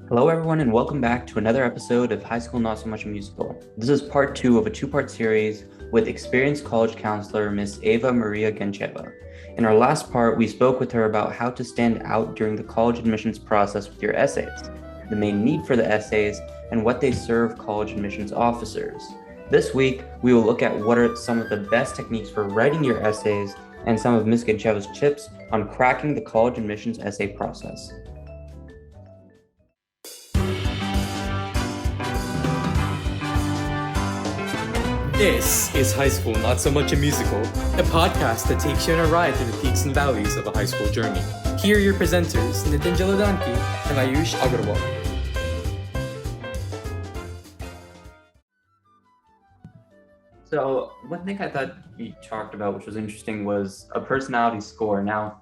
Hello, everyone, and welcome back to another episode of High School Not So Much a Musical. This is part two of a two-part series with experienced college counselor Miss Ava Maria Gencheva. In our last part, we spoke with her about how to stand out during the college admissions process with your essays, the main need for the essays, and what they serve college admissions officers. This week, we will look at what are some of the best techniques for writing your essays and some of Ms. Gencheva's tips on cracking the college admissions essay process. This is High School Not So Much a Musical, a podcast that takes you on a ride through the peaks and valleys of a high school journey. Here are your presenters, Nitin Jaladanki and Ayush Agarwal. So one thing I thought you talked about, which was interesting, was a personality score. Now,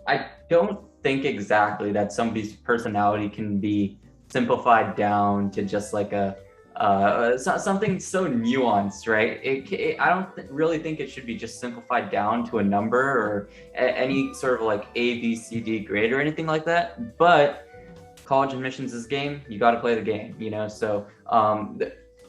I don't think exactly that somebody's personality can be simplified down to just like something so nuanced, right? I don't really think it should be just simplified down to a number or any sort of like A, B, C, D grade or anything like that. But college admissions is game. You got to play the game, So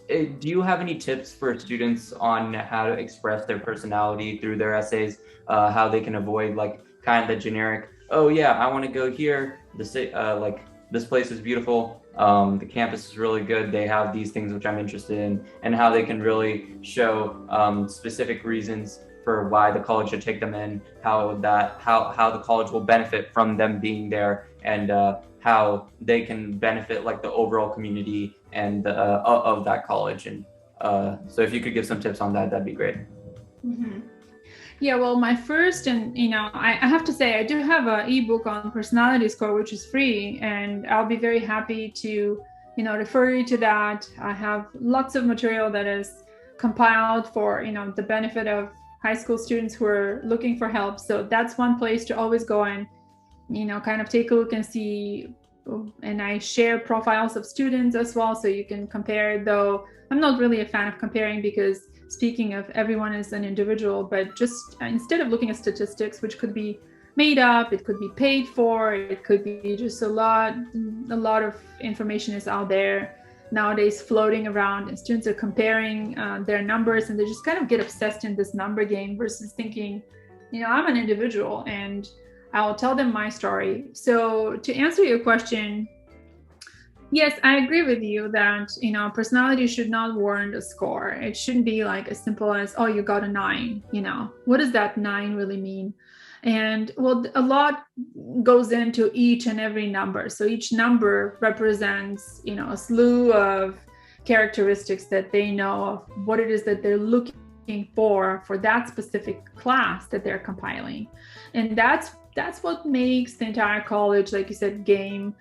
do you have any tips for students on how to express their personality through their essays? How they can avoid like kind of the generic, oh yeah, I want to go here. This place is beautiful. The campus is really good. They have these things which I'm interested in, and how they can really show specific reasons for why the college should take them in, how the college will benefit from them being there, and how they can benefit like the overall community and of that college. And so if you could give some tips on that, that'd be great. Mm-hmm. Yeah, well, my first, and I have to say, I do have an ebook on personality score, which is free, and I'll be very happy to, refer you to that. I have lots of material that is compiled for, the benefit of high school students who are looking for help. So that's one place to always go and, kind of take a look and see. And I share profiles of students as well, so you can compare, though I'm not really a fan of comparing because speaking of everyone as an individual, but just instead of looking at statistics, which could be made up, it could be paid for, it could be just a lot of information is out there nowadays floating around, and students are comparing their numbers, and they just kind of get obsessed in this number game versus thinking, I'm an individual and I'll tell them my story. So to answer your question, yes, I agree with you that, personality should not warrant a score. It shouldn't be like as simple as, oh, you got a 9, what does that 9 really mean? And well, a lot goes into each and every number. So each number represents, a slew of characteristics that they know of what it is that they're looking for that specific class that they're compiling. And that's what makes the entire college, like you said, game.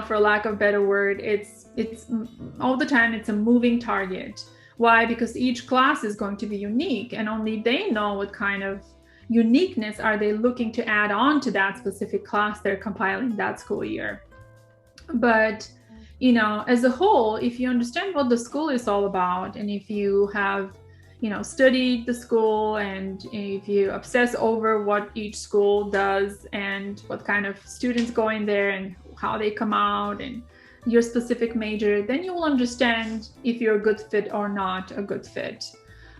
For lack of a better word, it's all the time, it's a moving target. Why? Because each class is going to be unique, and only they know what kind of uniqueness are they looking to add on to that specific class they're compiling that school year. But, as a whole, if you understand what the school is all about, and if you have studied the school, and if you obsess over what each school does and what kind of students go in there and how they come out and your specific major, then you will understand if you're a good fit or not a good fit.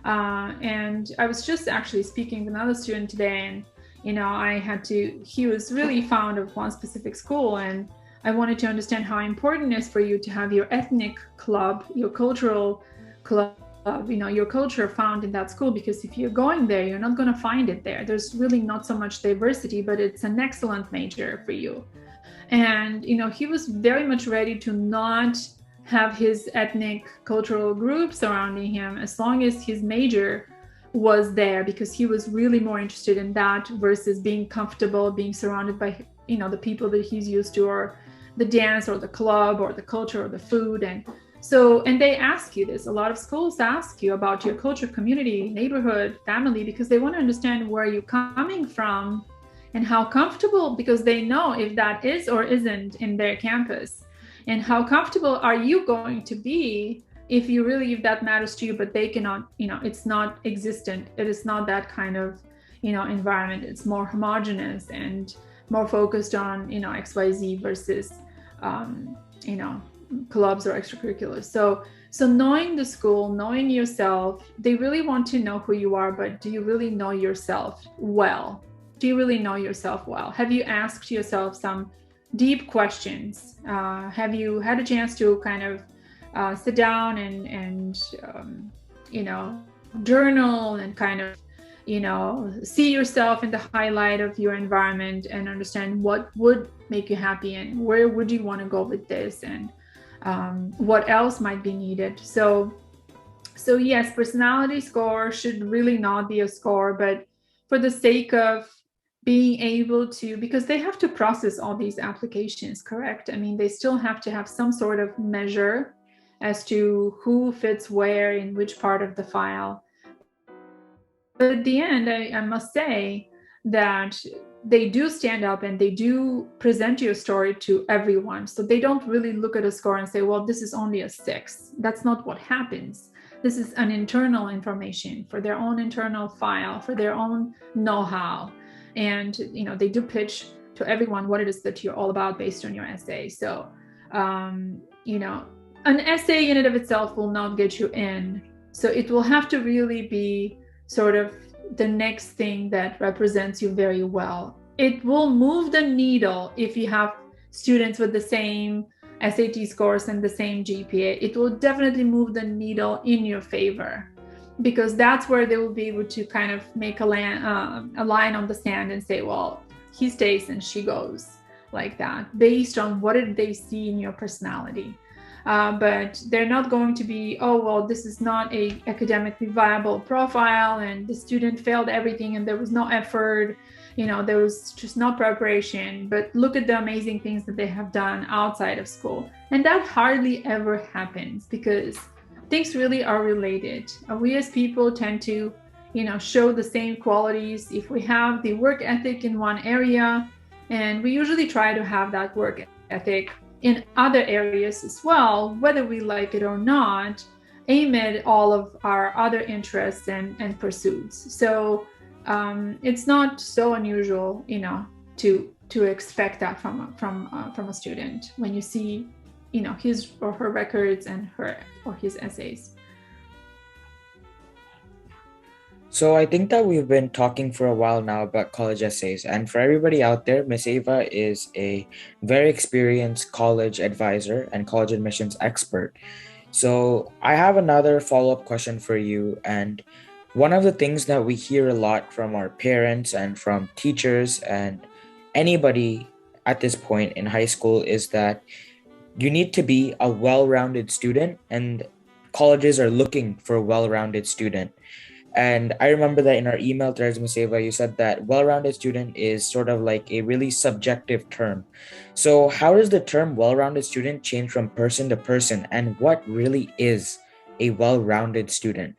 And I was just actually speaking with another student today, and he was really fond of one specific school, and I wanted to understand how important it is for you to have your ethnic club, your cultural club, your culture found in that school, because if you're going there, you're not going to find it there. There's really not so much diversity, but it's an excellent major for you. And, he was very much ready to not have his ethnic cultural group surrounding him as long as his major was there, because he was really more interested in that versus being comfortable, being surrounded by, the people that he's used to, or the dance or the club or the culture or the food. And they ask you this. A lot of schools ask you about your culture, community, neighborhood, family, because they want to understand where you're coming from and how comfortable, because they know if that is or isn't in their campus, and how comfortable are you going to be if that matters to you, but they cannot, it's not existent. It is not that kind of, environment. It's more homogenous, and more focused on, XYZ versus, clubs or extracurriculars. So knowing the school, knowing yourself, they really want to know who you are, but do you really know yourself well? Do you really know yourself well? Have you asked yourself some deep questions? Have you had a chance to kind of sit down and journal and kind of, see yourself in the highlight of your environment and understand what would make you happy and where would you want to go with this, and what else might be needed. So yes, personality score should really not be a score, but for the sake of being able to, because they have to process all these applications, correct? I mean, they still have to have some sort of measure as to who fits where in which part of the file. But at the end, I must say that they do stand up and they do present your story to everyone. So they don't really look at a score and say, well, this is only a 6. That's not what happens. This is an internal information for their own internal file, for their own know-how. And, they do pitch to everyone what it is that you're all about based on your essay. So, an essay in and of itself will not get you in. So it will have to really be sort of the next thing that represents you very well. It will move the needle if you have students with the same SAT scores and the same GPA. It will definitely move the needle in your favor, because that's where they will be able to kind of make a line on the sand and say, well, he stays and she goes, like that, based on what did they see in your personality. But they're not going to be, oh, well, this is not a academically viable profile and the student failed everything and there was no effort, there was just no preparation, but look at the amazing things that they have done outside of school. And that hardly ever happens, because things really are related. We as people tend to, show the same qualities. If we have the work ethic in one area, and we usually try to have that work ethic in other areas as well, whether we like it or not, aim at all of our other interests and pursuits. So it's not so unusual, to expect that from a student when you see, his or her records and her or his essays. So I think that we've been talking for a while now about college essays. And for everybody out there, Miss Ava is a very experienced college advisor and college admissions expert. So I have another follow-up question for you. And one of the things that we hear a lot from our parents and from teachers and anybody at this point in high school is that you need to be a well-rounded student, and colleges are looking for a well-rounded student. And I remember that in our email threads, Ms. Ava, you said that well-rounded student is sort of like a really subjective term. So how does the term well-rounded student change from person to person? And what really is a well-rounded student?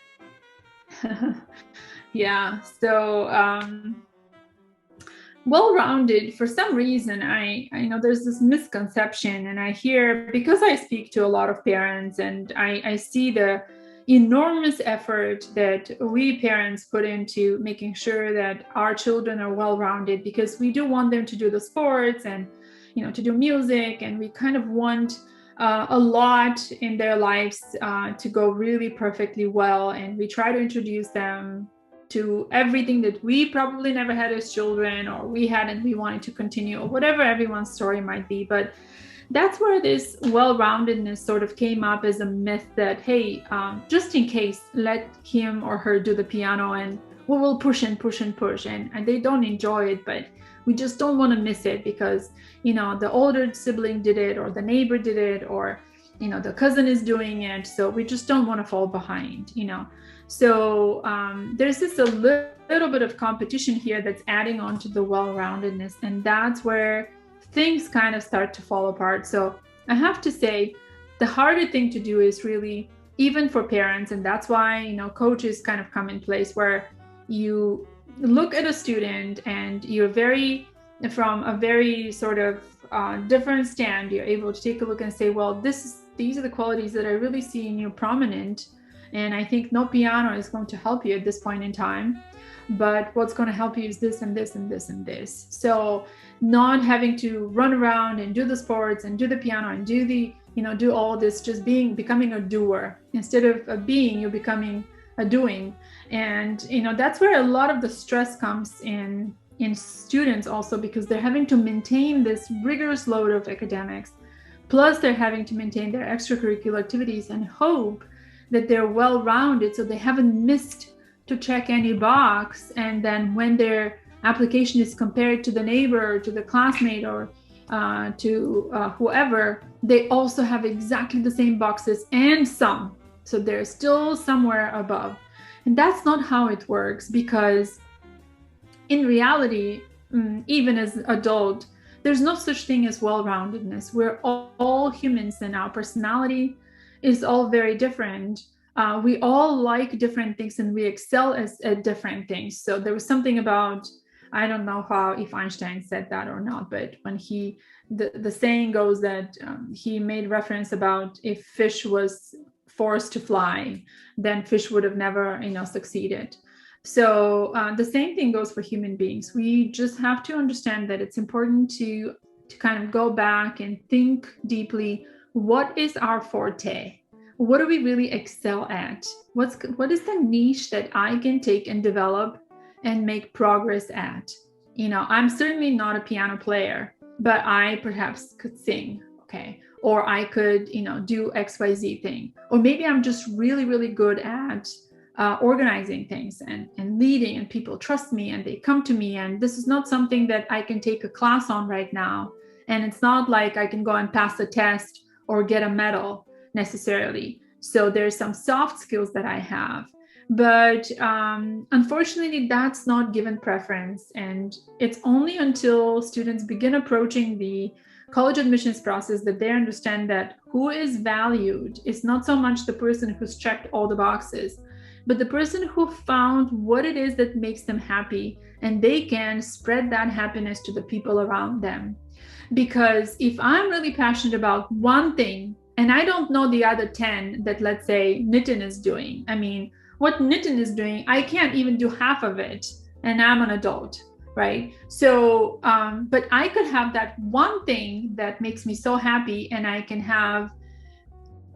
Yeah, so well-rounded, for some reason, I know there's this misconception, and I hear, because I speak to a lot of parents and I see the enormous effort that we parents put into making sure that our children are well-rounded, because we do want them to do the sports and to do music, and we kind of want a lot in their lives to go really perfectly well, and we try to introduce them to everything that we probably never had as children, or we had and we wanted to continue, or whatever everyone's story might be. But that's where this well-roundedness sort of came up as a myth that, hey, just in case, let him or her do the piano and we will push and push and push. And they don't enjoy it, but we just don't want to miss it because, the older sibling did it, or the neighbor did it, or, the cousin is doing it. So we just don't want to fall behind, So there's just a little bit of competition here that's adding on to the well-roundedness. And that's where things kind of start to fall apart. So I have to say, the harder thing to do is really, even for parents, and that's why, coaches kind of come in place, where you look at a student and you're from a very sort of different stand, you're able to take a look and say, well, these are the qualities that I really see in you prominent. And I think no piano is going to help you at this point in time. But what's going to help you is this and this and this and this. So not having to run around and do the sports and do the piano and do the, do all this, just becoming a doer. Instead of a being, you're becoming a doing. And, that's where a lot of the stress comes in students also, because they're having to maintain this rigorous load of academics. Plus they're having to maintain their extracurricular activities and hope that they're well-rounded, so they haven't missed to check any box. And then when their application is compared to the neighbor or to the classmate or to whoever, they also have exactly the same boxes and some. So they're still somewhere above. And that's not how it works, because in reality, even as adult, there's no such thing as well-roundedness. We're all humans, and our personality is all very different. We all like different things, and we excel at different things. So there was something about, I don't know if Einstein said that or not, but when the saying goes that he made reference about if fish was forced to fly, then fish would have never, succeeded. So the same thing goes for human beings. We just have to understand that it's important to kind of go back and think deeply. What is our forte? What do we really excel at? What is the niche that I can take and develop and make progress at? I'm certainly not a piano player, but I perhaps could sing, okay? Or I could, do XYZ thing. Or maybe I'm just really, really good at organizing things and leading, and people trust me and they come to me. And this is not something that I can take a class on right now. And it's not like I can go and pass a test or get a medal necessarily. So there's some soft skills that I have, but unfortunately that's not given preference. And it's only until students begin approaching the college admissions process that they understand that who is valued is not so much the person who's checked all the boxes, but the person who found what it is that makes them happy, and they can spread that happiness to the people around them. Because if I'm really passionate about one thing, and I don't know the other 10 that, let's say, Nitin is doing. I mean, what Nitin is doing, I can't even do half of it, and I'm an adult, right? So, but I could have that one thing that makes me so happy, and I can have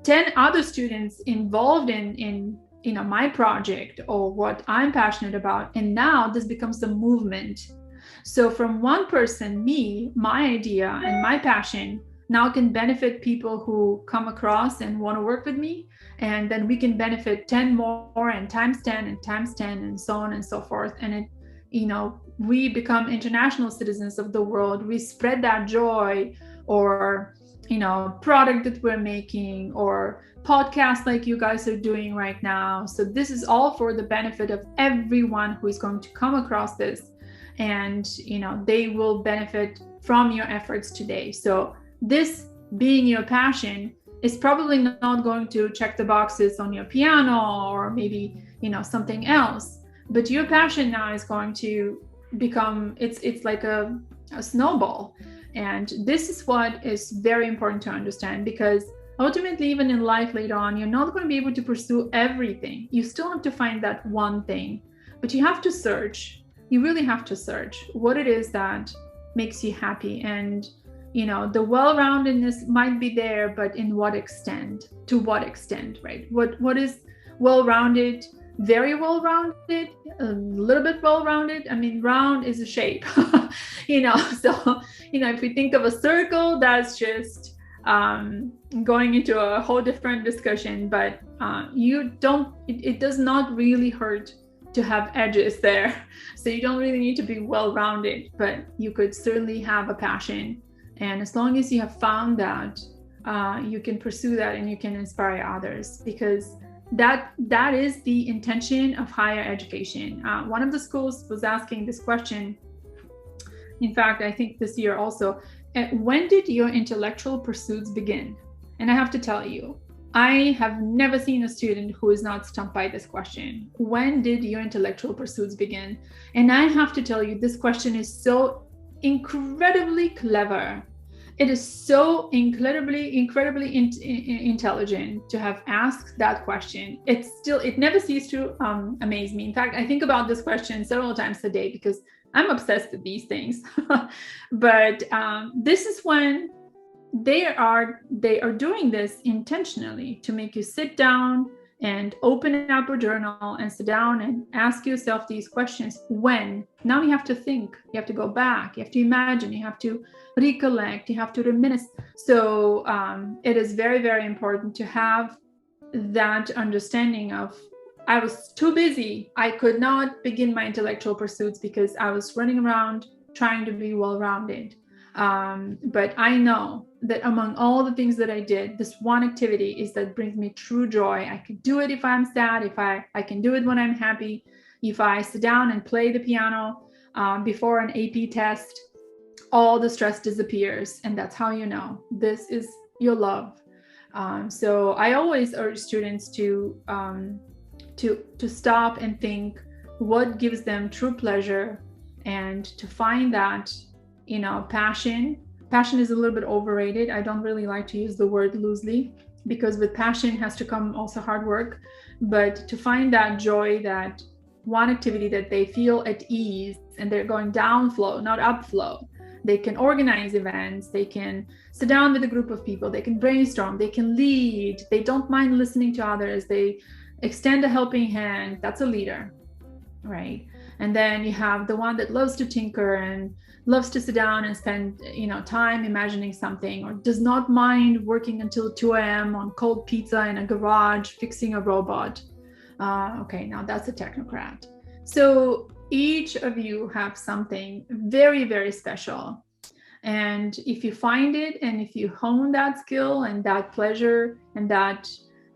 10 other students involved in my project or what I'm passionate about. And now this becomes a movement. So from one person, me, my idea and my passion now can benefit people who come across and want to work with me. And then we can benefit 10 more and times 10 and times 10 and so on and so forth. And we become international citizens of the world. We spread that joy, or, product that we're making, or podcasts like you guys are doing right now. So this is all for the benefit of everyone who is going to come across this. And, they will benefit from your efforts today. So this being your passion is probably not going to check the boxes on your piano or maybe, something else. But your passion now is going to become, it's like a snowball. And this is what is very important to understand, because ultimately, even in life later on, you're not going to be able to pursue everything. You still have to find that one thing, but you have to search. You really have to search what it is that makes you happy. And the well-roundedness might be there, but in what extent? To what extent, right? What is well-rounded? Very well-rounded, a little bit well-rounded. I mean, round is a shape, so, if we think of a circle, that's just going into a whole different discussion, but it does not really hurt to have edges there. So you don't really need to be well-rounded, but you could certainly have a passion. And as long as you have found that, you can pursue that and you can inspire others, because that is the intention of higher education. One of the schools was asking this question. In fact, I think this year also, when did your intellectual pursuits begin? And I have to tell you, I have never seen a student who is not stumped by this question. When did your intellectual pursuits begin? And I have to tell you, this question is so incredibly clever. it is so incredibly intelligent to have asked that question. It never ceases to amaze me. In fact, I think about this question several times a day because I'm obsessed with these things. But this is when they are doing this intentionally to make you sit down and open up a journal and sit down and ask yourself these questions. When? Now you have to think, you have to go back, you have to imagine, you have to recollect, you have to reminisce. So it is very, very important to have that understanding of, I was too busy. I could not begin my intellectual pursuits because I was running around trying to be well-rounded. But I know that among all the things that I did, this one activity is that brings me true joy. I can do it if I'm sad, if I can do it when I'm happy. If I sit down and play the piano before an AP test, all the stress disappears. And that's how you know this is your love. So I always urge students to stop and think what gives them true pleasure, and to find that, passion is a little bit overrated. I don't really like to use the word loosely, because with passion has to come also hard work. But to find that joy, that one activity that they feel at ease and they're going down flow, not up flow. They can organize events, they can sit down with a group of people, they can brainstorm, they can lead, they don't mind listening to others, they extend a helping hand. That's a leader, right? And then you have the one that loves to tinker and loves to sit down and spend time imagining something, or does not mind working until 2 a.m. on cold pizza in a garage fixing a robot. Okay, now that's a technocrat. So each of you have something very, very special. And if you find it, and if you hone that skill and that pleasure and that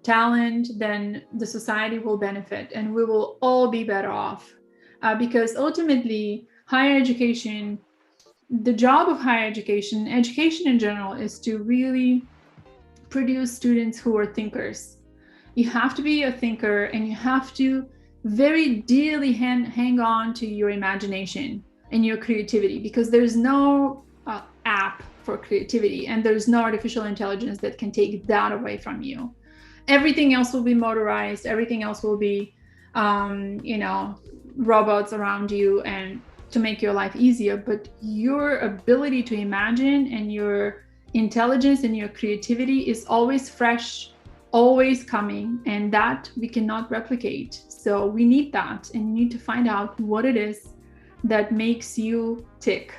talent, then the society will benefit and we will all be better off. Because ultimately, higher education, the job of higher education in general, is to really produce students who are thinkers. You have to be a thinker, and you have to very dearly hang on to your imagination and your creativity, because there's no app for creativity, and there's no artificial intelligence that can take that away from you. Everything else will be motorized, everything else will be robots around you and to make your life easier. But your ability to imagine and your intelligence and your creativity is always fresh, always coming, and that we cannot replicate. So we need that, and you need to find out what it is that makes you tick.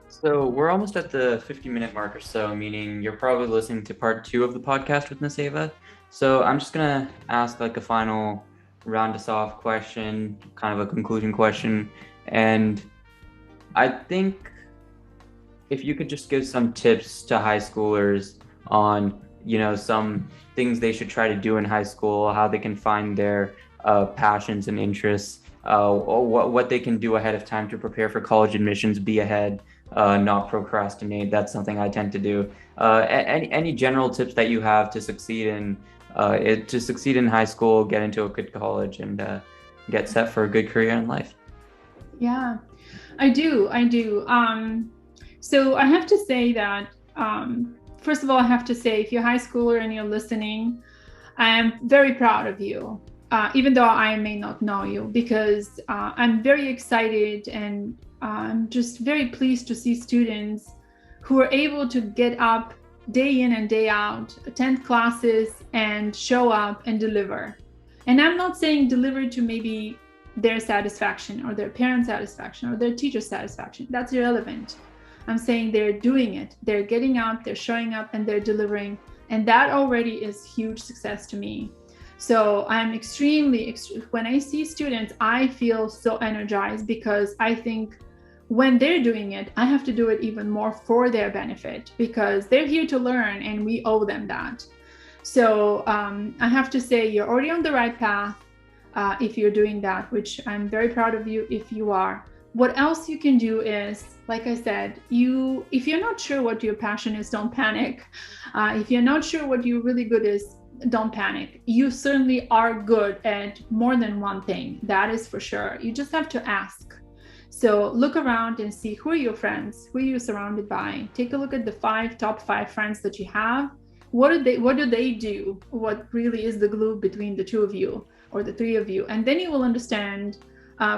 So we're almost at the 50-minute mark or so, meaning you're probably listening to part 2 of the podcast with Miss Ava. So I'm just gonna ask like a final round us off question, kind of a conclusion question. And I think if you could just give some tips to high schoolers on, some things they should try to do in high school, how they can find their passions and interests, or what they can do ahead of time to prepare for college admissions, be ahead, not procrastinate. That's something I tend to do. Any general tips that you have to succeed in high school, get into a good college, and get set for a good career in life? Yeah, I do. So I have to say that, first of all, I have to say, if you're a high schooler and you're listening, I am very proud of you, even though I may not know you, because I'm very excited, and I'm just very pleased to see students who are able to get up day in and day out, attend classes, and show up and deliver. And I'm not saying deliver to maybe their satisfaction or their parents' satisfaction or their teacher's satisfaction. That's irrelevant. I'm saying they're doing it. They're getting out, they're showing up, and they're delivering. And that already is huge success to me. So I'm when I see students, I feel so energized, because I think when they're doing it, I have to do it even more for their benefit, because they're here to learn and we owe them that. So I have to say, you're already on the right path if you're doing that, which I'm very proud of you if you are. What else you can do is, like I said, if you're not sure what your passion is, don't panic. If you're not sure what you're really good is, don't panic. You certainly are good at more than one thing. That is for sure. You just have to ask. So look around and see who are your friends, who are you surrounded by. Take a look at the top five friends that you have. What do they do? What really is the glue between the two of you or the three of you? And then you will understand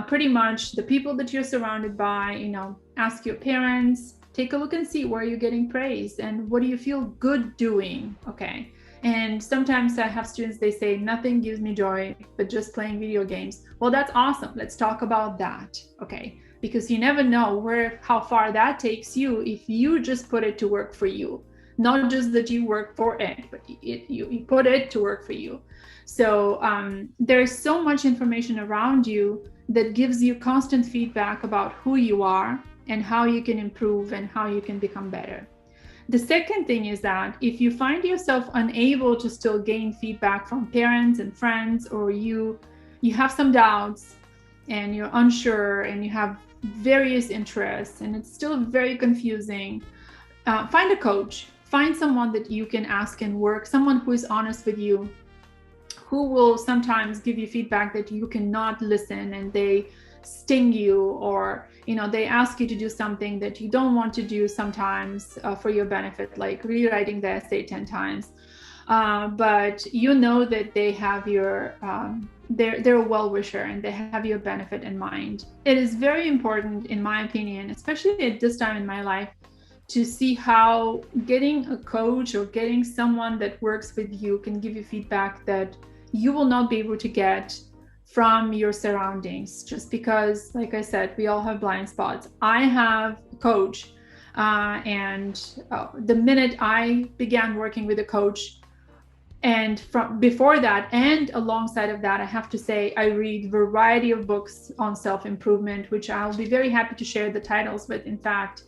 pretty much the people that you're surrounded by. Ask your parents, take a look and see where you're getting praised and what do you feel good doing. Okay. And sometimes I have students, they say, nothing gives me joy but just playing video games. Well, that's awesome. Let's talk about that. Okay. Because you never know how far that takes you if you just put it to work for you. Not just that you work for it, but you put it to work for you. So there's so much information around you that gives you constant feedback about who you are and how you can improve and how you can become better. The second thing is that if you find yourself unable to still gain feedback from parents and friends, or you have some doubts and you're unsure and you have various interests and it's still very confusing, find a coach, find someone that you can ask and work, someone who is honest with you, who will sometimes give you feedback that you cannot listen and they sting you, or they ask you to do something that you don't want to do sometimes for your benefit, like rewriting the essay 10 times, but that they have your they're a well-wisher and they have your benefit in mind. It is very important, in my opinion, especially at this time in my life, to see how getting a coach or getting someone that works with you can give you feedback that you will not be able to get from your surroundings, just because, like I said, we all have blind spots. I have a coach, and the minute I began working with a coach, and from before that and alongside of that, I have to say I read a variety of books on self-improvement, which I'll be very happy to share the titles with, in fact,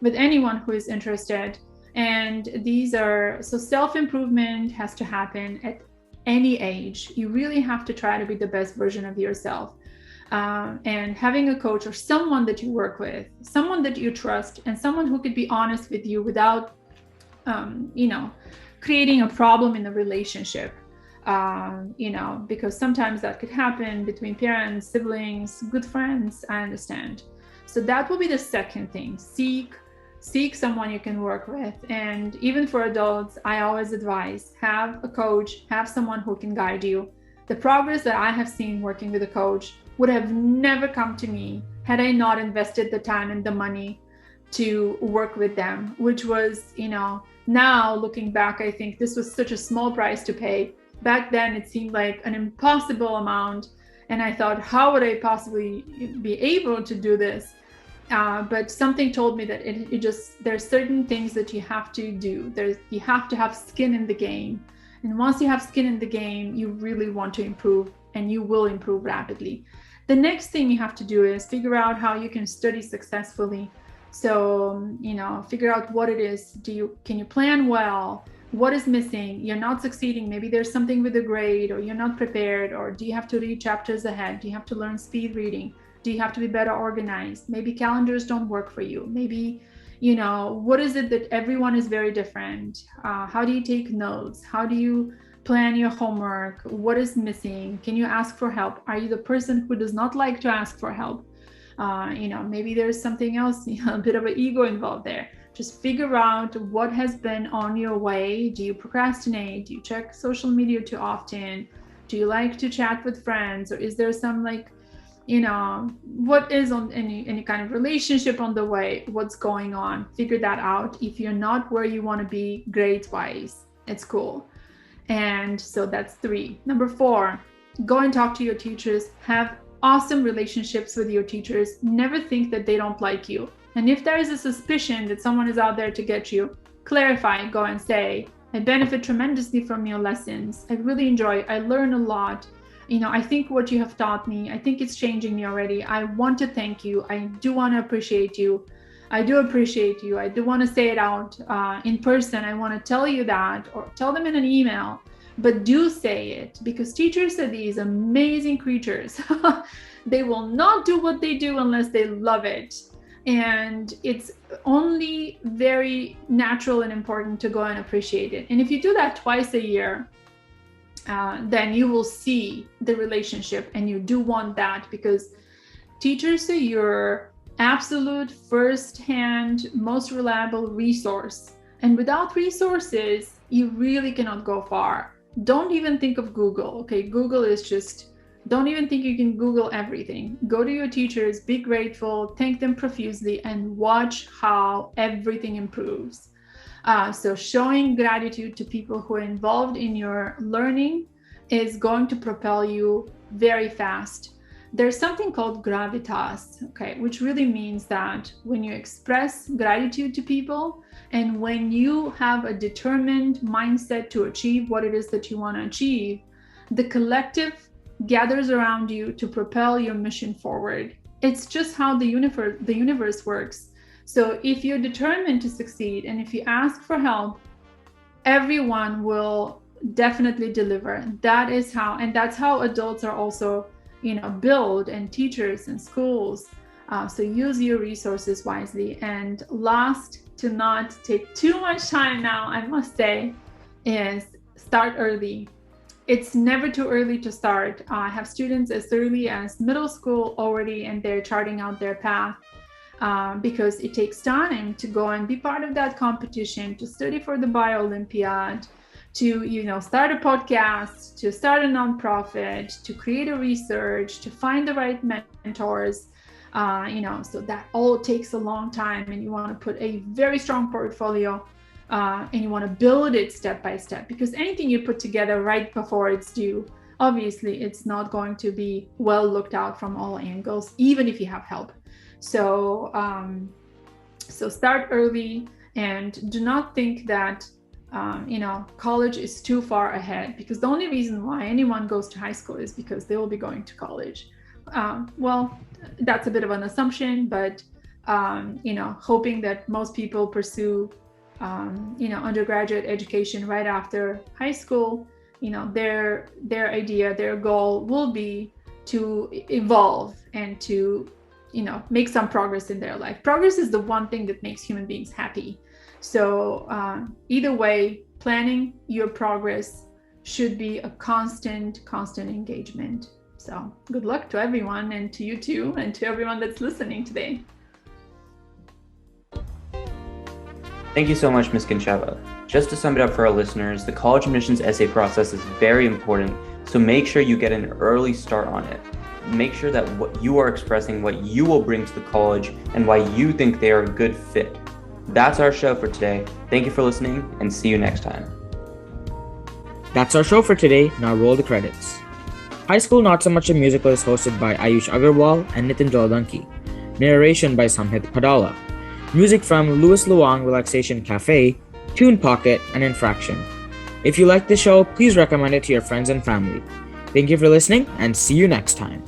with anyone who is interested. And these are, so self-improvement has to happen at any age. You really have to try to be the best version of yourself. And having a coach or someone that you work with, someone that you trust, and someone who could be honest with you without, creating a problem in the relationship, because sometimes that could happen between parents, siblings, good friends, I understand. So that will be the second thing. Seek someone you can work with. And even for adults, I always advise, have a coach, have someone who can guide you. The progress that I have seen working with a coach would have never come to me had I not invested the time and the money to work with them, which was, now looking back, I think this was such a small price to pay. Back then, it seemed like an impossible amount. And I thought, how would I possibly be able to do this? But something told me that there's certain things that you have to do. You have to have skin in the game. And once you have skin in the game, you really want to improve, and you will improve rapidly. The next thing you have to do is figure out how you can study successfully. So, figure out what it is. Can you plan well? What is missing? You're not succeeding. Maybe there's something with the grade, or you're not prepared, or do you have to read chapters ahead? Do you have to learn speed reading? Do you have to be better organized? Maybe calendars don't work for you. Maybe, what is it that everyone is very different? How do you take notes? How do you plan your homework? What is missing? Can you ask for help? Are you the person who does not like to ask for help? Maybe there's something else, a bit of an ego involved there. Just figure out what has been on your way. Do you procrastinate? Do you check social media too often? Do you like to chat with friends? Or is there some what is on any kind of relationship on the way? What's going on? Figure that out. If you're not where you want to be grades-wise, it's cool. And so that's 3. Number 4, go and talk to your teachers. Have awesome relationships with your teachers. Never think that they don't like you. And if there is a suspicion that someone is out there to get you, clarify, go and say, I benefit tremendously from your lessons. I really enjoy, I learn a lot. I think what you have taught me, I think it's changing me already. I want to thank you. I do want to appreciate you. I do appreciate you. I do want to say it out in person. I want to tell you that, or tell them in an email, but do say it, because teachers are these amazing creatures. They will not do what they do unless they love it. And it's only very natural and important to go and appreciate it. And if you do that twice a year, then you will see the relationship, and you do want that, because Teachers are your absolute first-hand, most reliable resource. And without resources, you really cannot go far. Don't even think of Google. Okay, Google is just, don't even think you can Google everything. Go to your teachers, be grateful, thank them profusely, and watch how everything improves. So showing gratitude to people who are involved in your learning is going to propel you very fast. There's something called gravitas, okay, which really means that when you express gratitude to people and when you have a determined mindset to achieve what it is that you want to achieve, the collective gathers around you to propel your mission forward. It's just how the universe works. So if you're determined to succeed and if you ask for help, everyone will definitely deliver. That is how, and that's how adults are also, build, and teachers and schools. So use your resources wisely. And last, to not take too much time now, I must say, is start early. It's never too early to start. I have students as early as middle school already, and they're charting out their path because it takes time to go and be part of that competition, to study for the Bio Olympiad, to start a podcast, to start a nonprofit, to create a research, to find the right mentors. So that all takes a long time, and you want to put a very strong portfolio. And you want to build it step by step, because anything you put together right before it's due, obviously it's not going to be well looked out from all angles, even if you have help. So start early, and do not think that college is too far ahead, because the only reason why anyone goes to high school is because they will be going to college. Well, that's a bit of an assumption, but hoping that most people pursue undergraduate education right after high school, their idea, their goal will be to evolve and to, make some progress in their life. Progress is the one thing that makes human beings happy. So either way, planning your progress should be a constant engagement. So good luck to everyone, and to you too, and to everyone that's listening today. Thank you so much, Ms. Gencheva. Just to sum it up for our listeners, the college admissions essay process is very important, so make sure you get an early start on it. Make sure that what you are expressing, what you will bring to the college, and why you think they are a good fit. That's our show for today. Thank you for listening, and see you next time. That's our show for today. Now roll the credits. High School Not So Much a Musical is hosted by Ayush Agarwal and Nitin Jaladanki. Narration by Samhit Padala. Music from Louis Luang Relaxation Cafe, Tune Pocket, and Infraction. If you like the show, please recommend it to your friends and family. Thank you for listening, and see you next time.